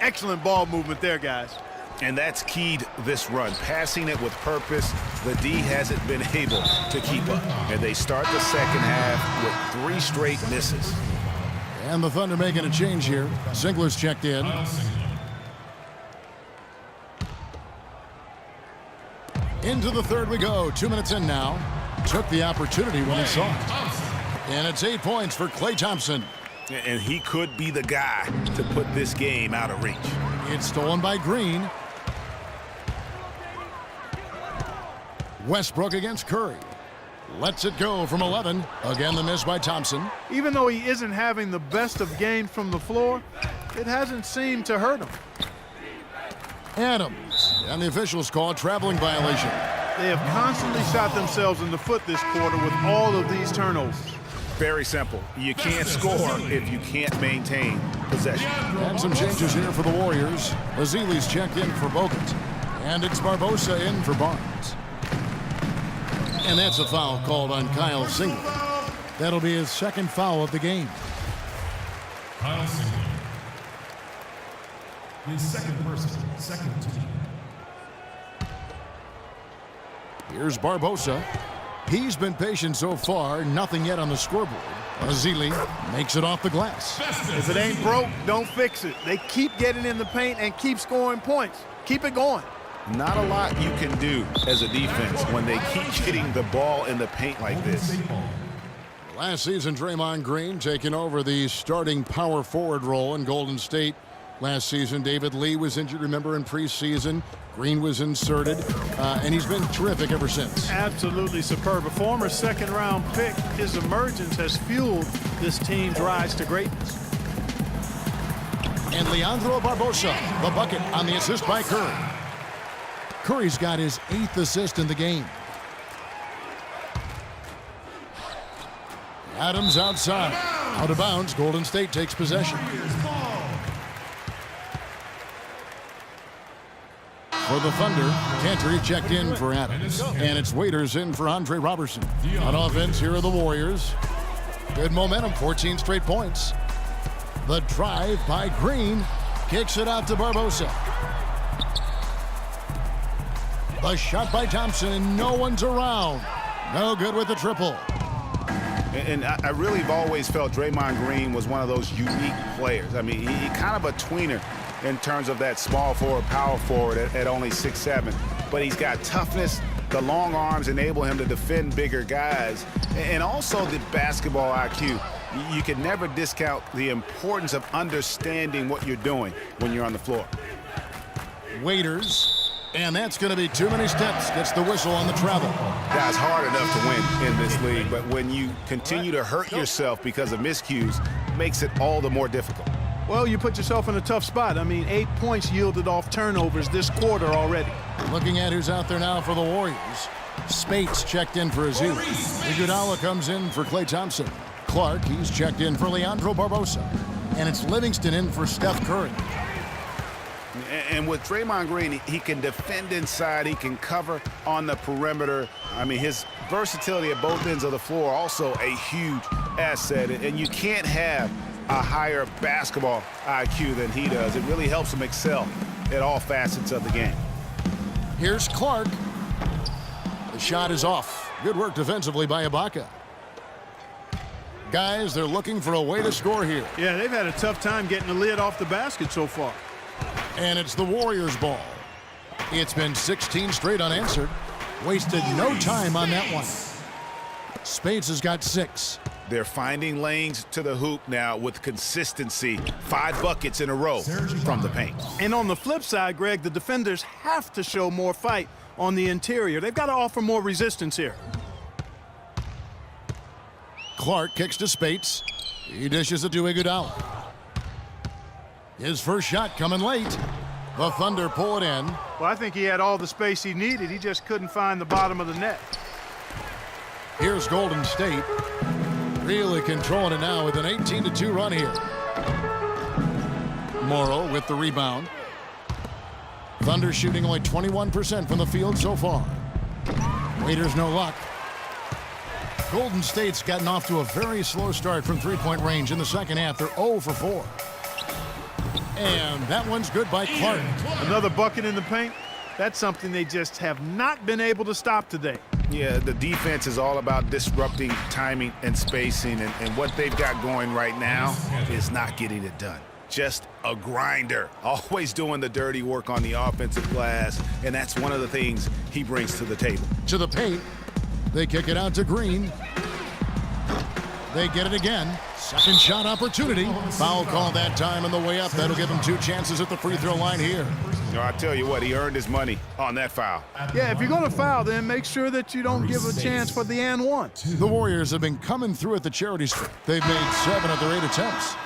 Excellent ball movement there, guys. And that's keyed this run. Passing it with purpose. The D hasn't been able to keep up. And they start the second half with 3 straight misses. And the Thunder making a change here. Ziegler's checked in. Into the third we go. 2 minutes in now. Took the opportunity when he saw it. And it's 8 points for Klay Thompson. And he could be the guy to put this game out of reach. It's stolen by Green. Westbrook against Curry. Lets it go from 11. Again, the miss by Thompson. Even though he isn't having the best of games from the floor, it hasn't seemed to hurt him. Adams. And the officials call a traveling violation. They have constantly shot themselves in the foot this quarter with all of these turnovers. Very simple. You can't score if you can't maintain possession. And some changes here for the Warriors. Ezeli's checked in for Bogut. And it's Barbosa in for Barnes. And that's a foul called on K.A.S.G. That'll be his second foul of the game. K.A.S.G. His second person, second team. Here's Barbosa. He's been patient so far. Nothing yet on the scoreboard. Ezeli makes it off the glass. If it ain't broke, don't fix it. They keep getting in the paint and keep scoring points. Keep it going. Not a lot you can do as a defense when they keep getting the ball in the paint like this. Last season, Draymond Green taking over the starting power forward role in Golden State. Last season, David Lee was injured, remember, in preseason. Green was inserted, and he's been terrific ever since. Absolutely superb. A former second-round pick, his emergence has fueled this team's rise to greatness. And Leandro Barbosa, the bucket on the assist by Curry. Curry's got his 8th assist in the game. Adams outside. Out of bounds. Golden State takes possession. For the Thunder, Cantor checked in for Adams. And it's Waiters in for Andre Robertson. On offense, here are the Warriors. Good momentum, 14 straight points. The drive by Green. Kicks it out to Barbosa. The shot by Thompson, and no one's around. No good with the triple. And I really have always felt Draymond Green was one of those unique players. I mean, he kind of a tweener in terms of that small forward, power forward at only 6'7". But he's got toughness. The long arms enable him to defend bigger guys. And also the basketball IQ. You can never discount the importance of understanding what you're doing when you're on the floor. Waiters. And that's going to be too many steps. Gets the whistle on the travel. Guys, hard enough to win in this league, but when you continue to hurt yourself because of miscues, makes it all the more difficult. Well, you put yourself in a tough spot. I mean, 8 points yielded off turnovers this quarter already. Looking at who's out there now for the Warriors. Spates checked in for Ezeli. Iguodala comes in for Klay Thompson. Clark, he's checked in for Leandro Barbosa. And it's Livingston in for Steph Curry. And with Draymond Green, he can defend inside. He can cover on the perimeter. I mean, his versatility at both ends of the floor also a huge asset. And you can't have a higher basketball IQ than he does. It really helps him excel at all facets of the game. Here's Clark. The shot is off. Good work defensively by Ibaka. Guys, they're looking for a way to score here. Yeah, they've had a tough time getting the lid off the basket so far. And it's the Warriors' ball. It's been 16 straight unanswered. Wasted no time on that one. Spades has got 6. They're finding lanes to the hoop now with consistency. 5 buckets in a row from the paint. And on the flip side, Greg, the defenders have to show more fight on the interior. They've got to offer more resistance here. Clark kicks to Spates. He dishes it to Iguodala. His first shot coming late. The Thunder pull it in. Well, I think he had all the space he needed. He just couldn't find the bottom of the net. Here's Golden State. Really controlling it now with an 18-2 run here. Morrow with the rebound. Thunder shooting only 21% from the field so far. Waiters no luck. Golden State's gotten off to a very slow start from three-point range in the second half. They're 0 for 4. And that one's good by Clark. Another bucket in the paint. That's something they just have not been able to stop today. Yeah, the defense is all about disrupting timing and spacing, and what they've got going right now is not getting it done. Just a grinder, always doing the dirty work on the offensive glass, and that's one of the things he brings to the table. To the paint. They kick it out to Green. They get it again. Second shot opportunity. Foul call that time on the way up. That'll give him 2 chances at the free throw line here. I tell you what, he earned his money on that foul. Yeah, if you're going to foul, then make sure that you don't give a chance for the and one. The Warriors have been coming through at the charity strip. They've made 7 of their 8 attempts.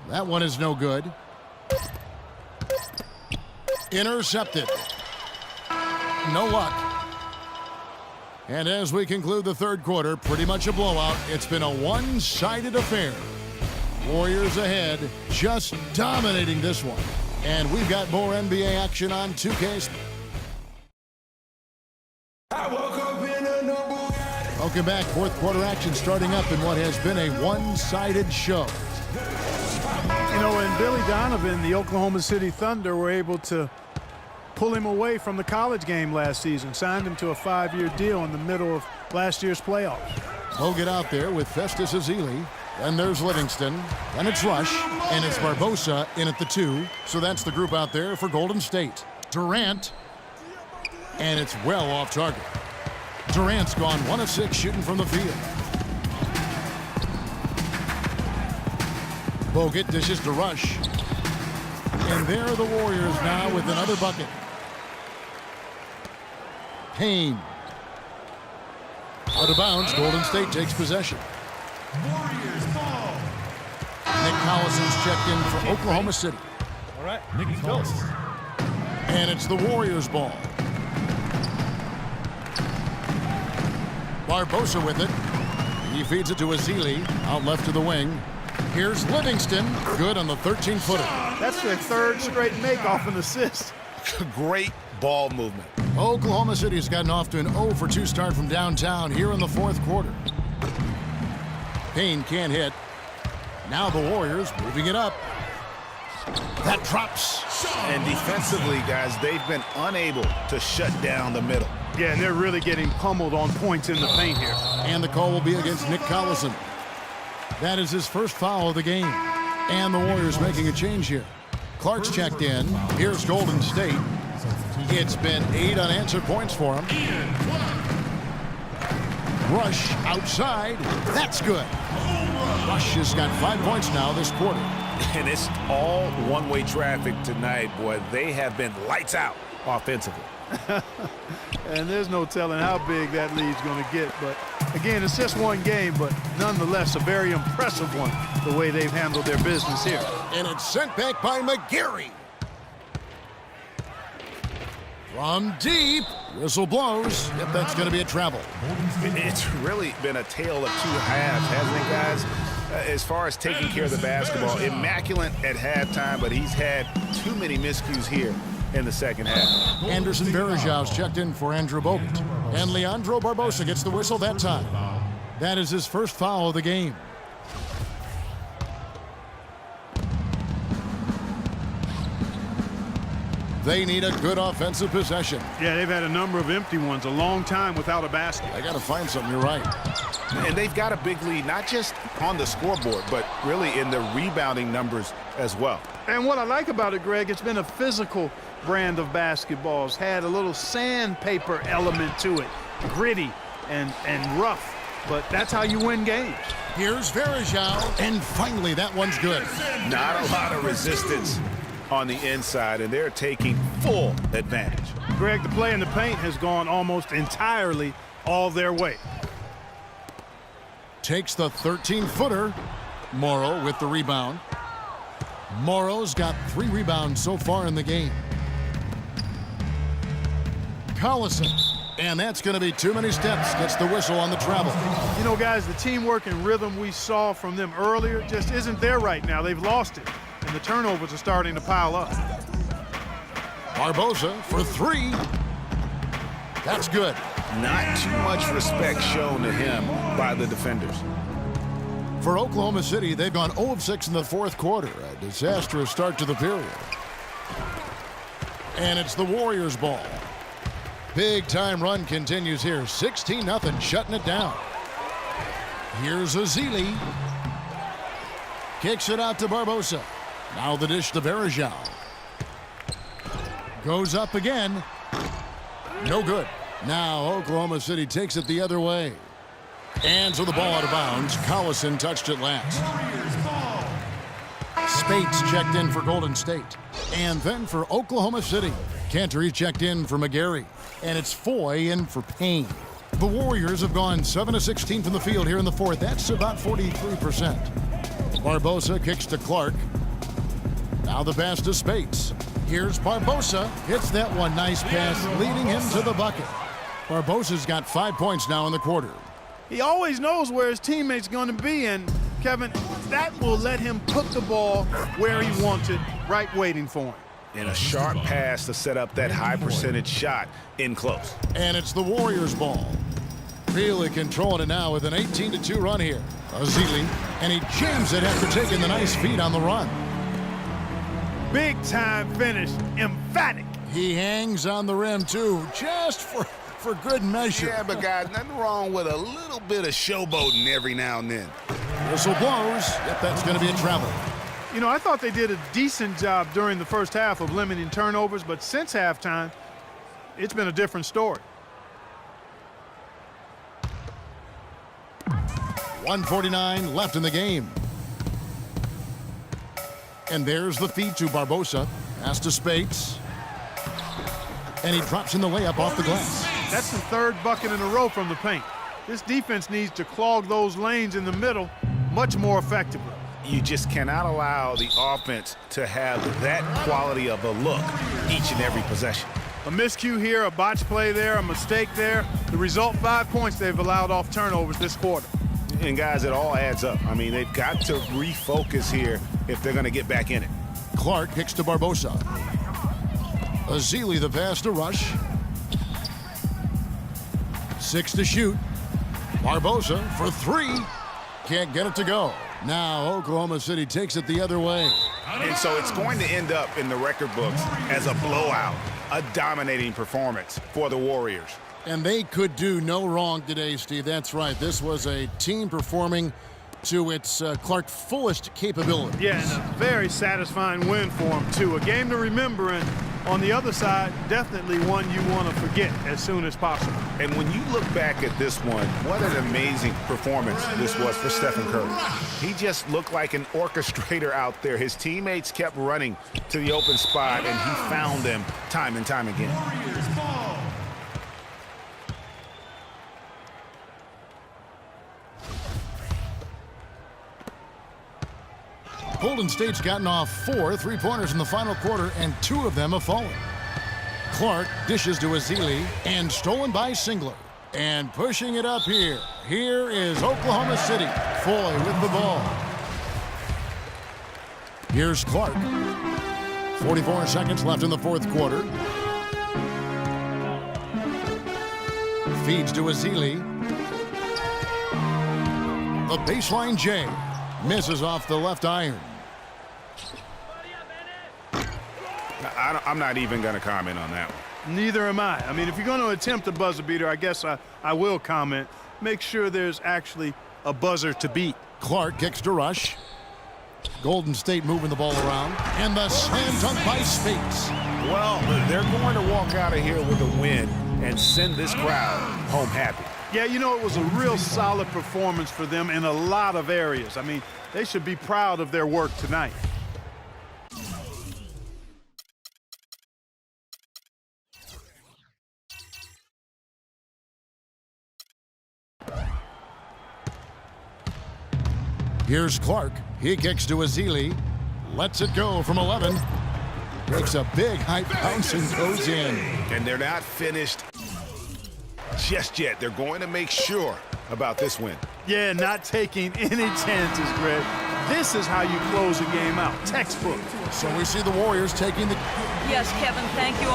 That one is no good. Intercepted. No luck. And as we conclude the third quarter, pretty much a blowout. It's been a one-sided affair. Warriors ahead, just dominating this one. And we've got more NBA action on 2K. Welcome back. Fourth quarter action starting up in what has been a one-sided show. You know, and Billy Donovan, the Oklahoma City Thunder, were able to pull him away from the college game last season, signed him to a 5-year deal in the middle of last year's playoffs. They'll get out there with Festus Ezeli. Then there's Livingston. Then it's Rush. And it's Barbosa in at the 2. So that's the group out there for Golden State. Durant. And it's well off target. Durant's gone 1 of 6 shooting from the field. Bogut dishes to Rush. And there are the Warriors now with another bucket. Payne. Out of bounds, Golden State takes possession. Warriors ball. Nick Collison's checked in for Oklahoma City. All right, Nick Collison. And it's the Warriors ball. Barbosa with it. He feeds it to Ezeli, out left to the wing. Here's Livingston, good on the 13-footer. That's their 3rd straight make off an assist. Great ball movement. Oklahoma City's gotten off to an 0 for 2 start from downtown here in the fourth quarter. Payne can't hit. Now the Warriors moving it up. That drops. And defensively, guys, they've been unable to shut down the middle. Yeah, and they're really getting pummeled on points in the paint here. And the call will be against Nick Collison. That is his first foul of the game. And the Warriors making a change here. Clark's checked in. Here's Golden State. It's been 8 unanswered points for him. Rush outside. That's good. Rush has got 5 points now this quarter. And it's all one-way traffic tonight, boy. They have been lights out offensively. And there's no telling how big that lead's going to get. But, again, it's just one game, but nonetheless a very impressive one, the way they've handled their business here. And it's sent back by McGarry. From deep. Whistle blows. Yep, that's going to be a travel. It's really been a tale of 2 halves, hasn't it, guys? As far as taking care of the basketball, immaculate at halftime, but he's had too many miscues here in the second half. Anderson Varejau's checked in for Andrew Bogut. And Leandro Barbosa gets the whistle that time. That is his first foul of the game. They need a good offensive possession. Yeah, they've had a number of empty ones, a long time without a basket. I got to find something, you're right. And they've got a big lead, not just on the scoreboard, but really in the rebounding numbers as well. And what I like about it, Greg, it's been a physical brand of basketball. It's had a little sandpaper element to it, gritty and rough. But that's how you win games. Here's Varejau, and finally that one's good. Not a lot of resistance on the inside, and they're taking full advantage. Greg, the play in the paint has gone almost entirely all their way. Takes the 13-footer. Morrow with the rebound. Morrow's got 3 rebounds so far in the game. Collison. And that's going to be too many steps. Gets the whistle on the travel. You know, guys, the teamwork and rhythm we saw from them earlier just isn't there right now. They've lost it, and the turnovers are starting to pile up. Barbosa for three. That's good. Not too much respect shown to him by the defenders. For Oklahoma City, they've gone 0 of 6 in the fourth quarter. A disastrous start to the period. And it's the Warriors' ball. Big time run continues here. 16-0, shutting it down. Here's Ezeli. Kicks it out to Barbosa. Now the dish to Varejao. Goes up again. No good. Now Oklahoma City takes it the other way. And so the ball out of bounds. Collison touched it last. Spates checked in for Golden State. And then for Oklahoma City, Cantor checked in for McGarry. And it's Foy in for Payne. The Warriors have gone 7 of 16 from the field here in the fourth. That's about 43%. Barbosa kicks to Clark. Now the pass to Spates. Here's Barbosa. Hits that one. Nice pass, leading him to the bucket. Barbosa's got 5 points now in the quarter. He always knows where his teammate's going to be, and Kevin, that will let him put the ball where he wants it, right waiting for him. And a sharp pass to set up that high percentage shot in close. And it's the Warriors' ball. Really controlling it now with an 18-2 run here. Ezeli, and he jams it after taking the nice feed on the run. Big time finish, emphatic. He hangs on the rim too, just for good measure. Yeah, but guys, nothing wrong with a little bit of showboating every now and then. Whistle blows. Yep, that's going to be a travel. You know, I thought they did a decent job during the first half of limiting turnovers, but since halftime, it's been a different story. 1:49 left in the game. And there's the feed to Barbosa. Pass to Spates. And he drops in the layup off the glass. That's the third bucket in a row from the paint. This defense needs to clog those lanes in the middle much more effectively. You just cannot allow the offense to have that quality of a look each and every possession. A miscue here, a botch play there, a mistake there. The result, 5 points they've allowed off turnovers this quarter. And guys, it all adds up. I mean, they've got to refocus here if they're going to get back in it. Clark kicks to Barbosa. Ezeli the pass to Rush. 6 to shoot. Barbosa for 3. Can't get it to go. Now Oklahoma City takes it the other way. And so it's going to end up in the record books as a blowout, a dominating performance for the Warriors. And they could do no wrong today, Steve. That's right. This was a team performing to its Clark fullest capability. Yeah, and a very satisfying win for them, too. A game to remember, and on the other side, definitely one you want to forget as soon as possible. And when you look back at this one, what an amazing performance this was for Stephen Curry. He just looked like an orchestrator out there. His teammates kept running to the open spot, and he found them time and time again. Warriors ball. Golden State's gotten off 4 3-pointers in the final quarter, and 2 of them have fallen. Clark dishes to Ezeli, and stolen by Singler. And pushing it up here. Here is Oklahoma City. Foy with the ball. Here's Clark. 44 seconds left in the fourth quarter. Feeds to Ezeli. The baseline J. Misses off the left iron. I'm not even going to comment on that one. Neither am I. I mean, if you're going to attempt a buzzer beater, I guess I will comment. Make sure there's actually a buzzer to beat. Clark kicks to Rush. Golden State moving the ball around. And the slam dunk by Spates. Well, they're going to walk out of here with a win and send this crowd home happy. Yeah, you know, it was a real solid performance for them in a lot of areas. I mean, they should be proud of their work tonight. Here's Clark. He kicks to Ezeli. Lets it go from 11. Makes a big high bounce and goes in. And they're not finished just yet. They're going to make sure about this win. Yeah, not taking any chances, Greg. This is how you close a game out. Textbook. So we see the Warriors taking the... Yes, Kevin, thank you.